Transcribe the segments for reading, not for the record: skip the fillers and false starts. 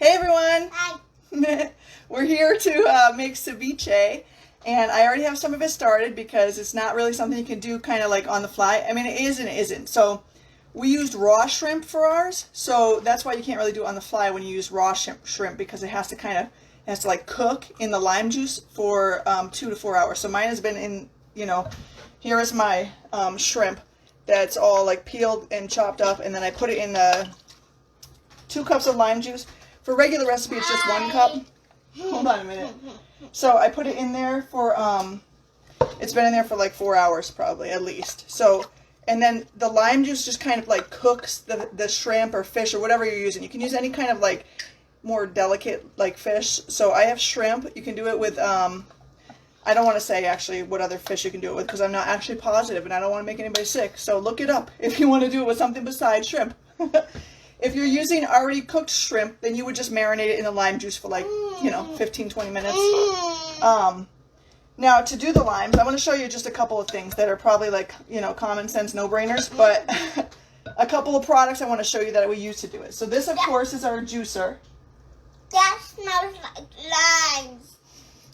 Hey everyone! Hi. We're here to make ceviche, and I already have some of it started because it's not really something you can do kind of like on the fly. I mean, it is and it isn't. So we used raw shrimp for ours, so that's why you can't really do it on the fly when you use raw shrimp because it has to like cook in the lime juice for 2 to 4 hours. So mine has been in, here is my shrimp that's all like peeled and chopped up, and then I put it in 2 cups of lime juice. For regular recipe, it's just 1 cup. Hold on a minute. So I put it in there for, it's been in there for like 4 hours probably, at least. So, and then the lime juice just kind of like cooks the shrimp or fish or whatever you're using. You can use any kind of like more delicate like fish. So I have shrimp. You can do it with, I don't want to say actually what other fish you can do it with because I'm not actually positive and I don't want to make anybody sick. So look it up if you want to do it with something besides shrimp. If you're using already cooked shrimp, then you would just marinate it in the lime juice for like, 15, 20 minutes. Now, to do the limes, I want to show you just a couple of things that are probably like, common sense no-brainers, but a couple of products I want to show you that we use to do it. So this, of course, is our juicer. That smells like limes.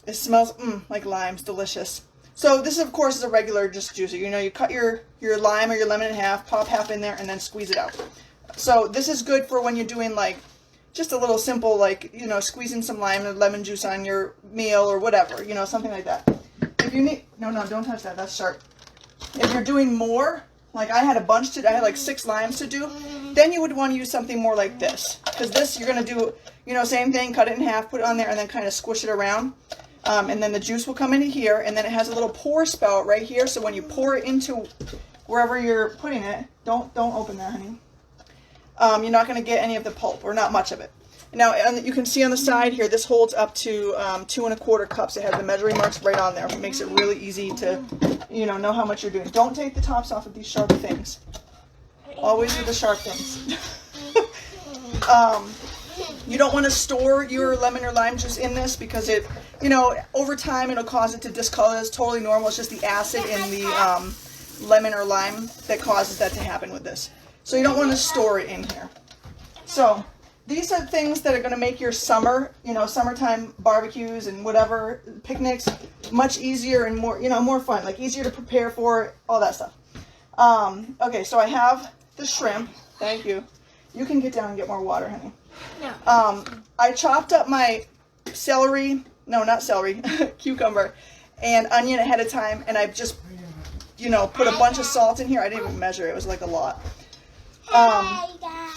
It smells like limes, delicious. So this, of course, is a regular just juicer. You cut your lime or your lemon in half, pop half in there, and then squeeze it out. So this is good for when you're doing like just a little simple like, squeezing some lime and lemon juice on your meal or whatever, something like that. If you need, no, don't touch that, that's sharp. If you're doing more, like I had like 6 limes to do, then you would want to use something more like this. Because this, you're going to do, same thing, cut it in half, put it on there, and then kind of squish it around. And then the juice will come into here, and then it has a little pour spout right here, so when you pour it into wherever you're putting it, don't open that, honey. You're not going to get any of the pulp, or not much of it. Now, you can see on the side here, this holds up to 2 1/4 cups. It has the measuring marks right on there. It makes it really easy to, know how much you're doing. Don't take the tops off of these sharp things. Always do the sharp things. You don't want to store your lemon or lime juice in this because it, over time it'll cause it to discolor. It's totally normal. It's just the acid in the lemon or lime that causes that to happen with this. So you don't want to store it in here. So these are things that are going to make your summer, summertime barbecues and whatever, picnics, much easier and more, more fun, like easier to prepare for, all that stuff. Okay, so I have the shrimp. Thank you. You can get down and get more water, honey. No. I chopped up my cucumber and onion ahead of time, and I've just, put a bunch of salt in here. I didn't even measure it. It was like a lot.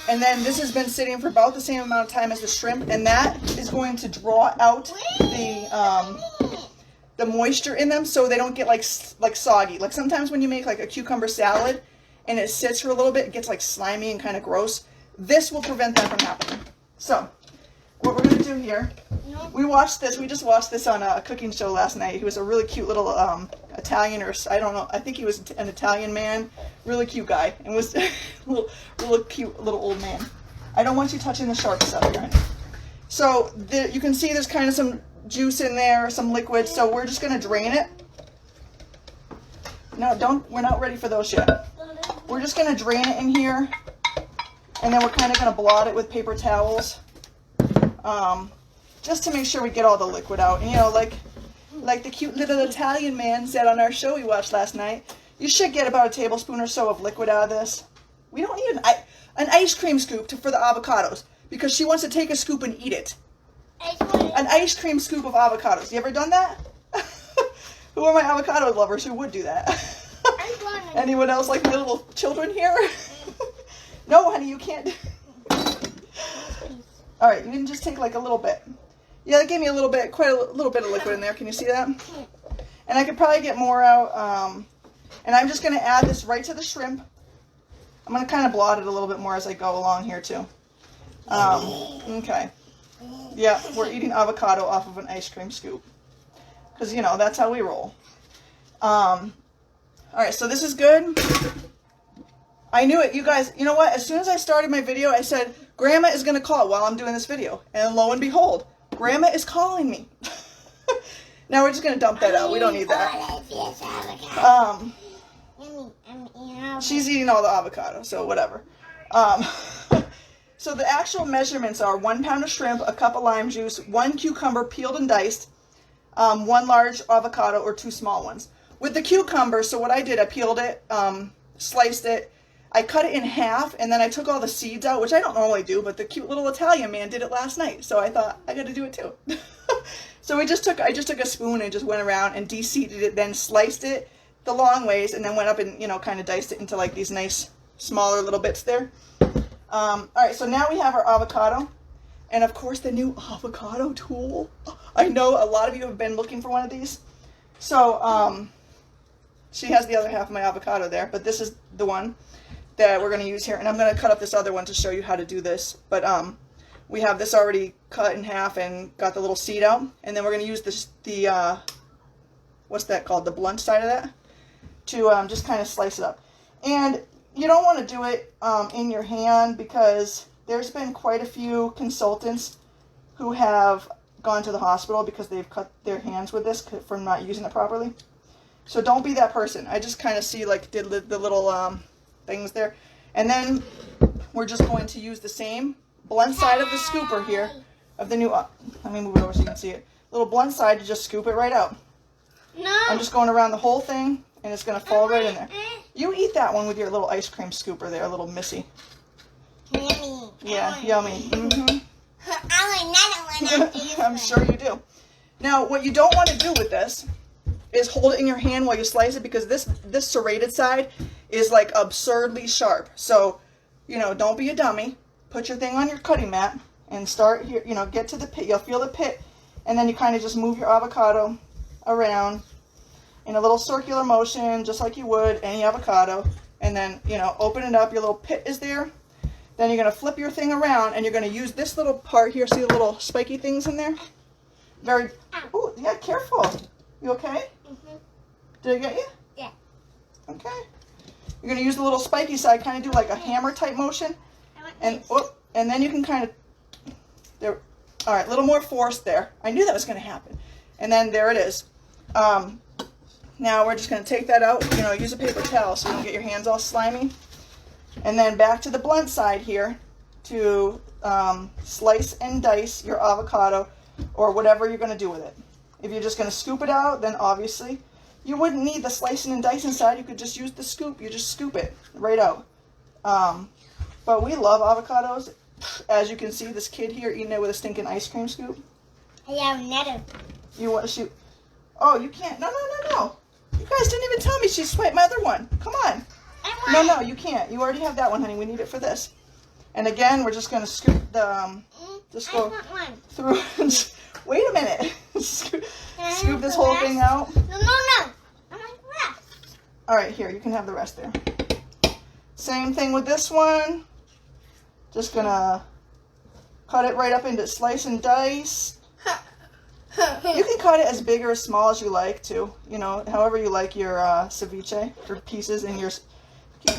And then this has been sitting for about the same amount of time as the shrimp, and that is going to draw out the moisture in them so they don't get like soggy. Like sometimes when you make like a cucumber salad and it sits for a little bit, it gets like slimy and kind of gross. This will prevent that from happening. So what we're going to do here, we just watched this on a cooking show last night. He was a really cute little Italian, or I don't know, I think he was an Italian man, really cute guy, and was really cute little old man. I don't want you touching the sharp stuff here, honey. So you can see there's kind of some juice in there, some liquid, so we're just going to drain it. No, we're not ready for those yet. We're just going to drain it in here, and then we're kind of going to blot it with paper towels. Just to make sure we get all the liquid out. And, like the cute little Italian man said on our show we watched last night, you should get about a tablespoon or so of liquid out of this. We don't need an ice cream scoop for the avocados because she wants to take a scoop and eat it. An ice cream scoop of avocados. You ever done that? Who are my avocado lovers who would do that? Anyone else like my little children here? No, honey, you can't. All right, you can just take like a little bit. Yeah, that gave me quite a little bit of liquid in there. Can you see that? And I could probably get more out. And I'm just going to add this right to the shrimp. I'm going to kind of blot it a little bit more as I go along here too. Okay. Yeah, we're eating avocado off of an ice cream scoop. Because, that's how we roll. All right, so this is good. I knew it. You guys, you know what? As soon as I started my video, I said, Grandma is going to call while I'm doing this video. And lo and behold, Grandma is calling me. Now we're just going to dump that out. We don't need that. She's eating all the avocado, so whatever. So the actual measurements are 1 pound of shrimp, a cup of lime juice, 1 cucumber peeled and diced, 1 large avocado or 2 small ones. With the cucumber, so what I did, I peeled it, sliced it, I cut it in half, and then I took all the seeds out, which I don't normally do, but the cute little Italian man did it last night, so I thought I got to do it too. So I just took a spoon and just went around and de-seeded it, then sliced it the long ways, and then went up and, you know, kind of diced it into like these nice smaller little bits there. All right, so now we have our avocado, and of course the new avocado tool. I know a lot of you have been looking for one of these. So she has the other half of my avocado there, but this is the one that we're going to use here, and I'm going to cut up this other one to show you how to do this. But we have this already cut in half and got the little seed out, and then we're going to use this, the what's that called, the blunt side of that, to just kind of slice it up. And you don't want to do it in your hand, because there's been quite a few consultants who have gone to the hospital because they've cut their hands with this from not using it properly. So don't be that person. I just kind of see, like, did the little things there. And then we're just going to use the same blunt side of the scooper here of the new, let me move it over so you can see it. Little blunt side to just scoop it right out. No. I'm just going around the whole thing, and it's going to fall right in there. You eat that one with your little ice cream scooper there, little Missy. Yummy. Yeah, yummy. Mm-hmm. I want another one after this I'm one. sure you do. Now, what you don't want to do with this is hold it in your hand while you slice it, because this serrated side is like absurdly sharp. So, you know, don't be a dummy. Put your thing on your cutting mat and start here, you know, get to the pit. You'll feel the pit, and then you kind of just move your avocado around in a little circular motion, just like you would any avocado. And then, you know, open it up. Your little pit is there. Then you're going to flip your thing around, and you're going to use this little part here. See the little spiky things in there? Very, oh, yeah, careful. You okay? Mm-hmm. Did I get you? Yeah. Okay. You're going to use the little spiky side, kind of do like a hammer type motion. And and then you can kind of, there, all right, a little more force there. I knew that was going to happen. And then there it is. Now we're just going to take that out, you know, use a paper towel so you don't get your hands all slimy. And then back to the blunt side here to slice and dice your avocado or whatever you're going to do with it. If you're just going to scoop it out, then obviously you wouldn't need the slicing and dicing side. You could just use the scoop. You just scoop it right out. But we love avocados. As you can see, this kid here eating it with a stinking ice cream scoop. I have another. You want to shoot? Oh, you can't. No. You guys didn't even tell me she swiped my other one. Come on. No, you can't. You already have that one, honey. We need it for this. And again, we're just going to scoop the, just go through. Wait a minute. Scoop this whole thing out. No. I want the rest. All right, here. You can have the rest there. Same thing with this one. Just going to cut it right up into slice and dice. You can cut it as big or as small as you like too. You know, however you like your ceviche or pieces in your,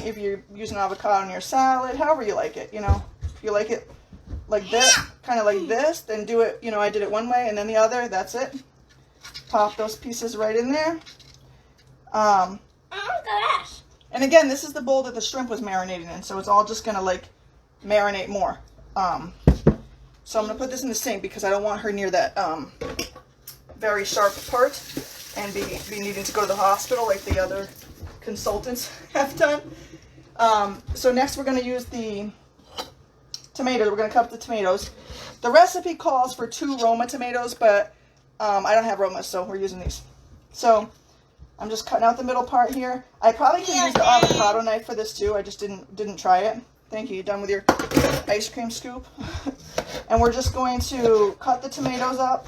if you're using avocado in your salad, however you like it, you know. If you like it like this, kind of like this, then do it, you know, I did it one way and then the other, that's it. Pop those pieces right in there. I want the rest. And again, this is the bowl that the shrimp was marinating in, so it's all just going to like marinate more. So I'm going to put this in the sink because I don't want her near that very sharp part and be needing to go to the hospital like the other consultants have done. So next we're going to use the tomatoes. We're going to cut up the tomatoes. The recipe calls for 2 Roma tomatoes, but I don't have Roma, so we're using these. So I'm just cutting out the middle part here. I probably could use the avocado knife for this too. I just didn't try it. Thank you. You done with your ice cream scoop? And we're just going to cut the tomatoes up.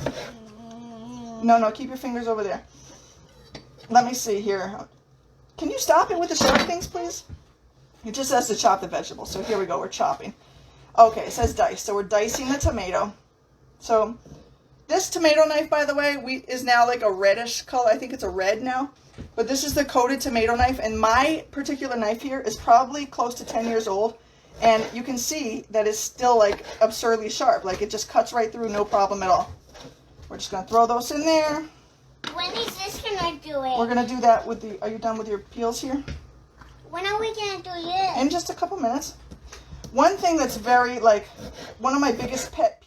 No, keep your fingers over there. Let me see here. Can you stop it with the sharp things, please? It just says to chop the vegetables. So here we go. We're chopping. Okay, it says dice. So we're dicing the tomato. So this tomato knife, by the way, is now like a reddish color. I think it's a red now. But this is the coated tomato knife. And my particular knife here is probably close to 10 years old. And you can see that it's still like absurdly sharp. Like it just cuts right through, no problem at all. We're just going to throw those in there. When is this going to do it? We're going to do that with the, are you done with your peels here? When are we going to do this? In just a couple minutes. One thing that's very, like, one of my biggest pet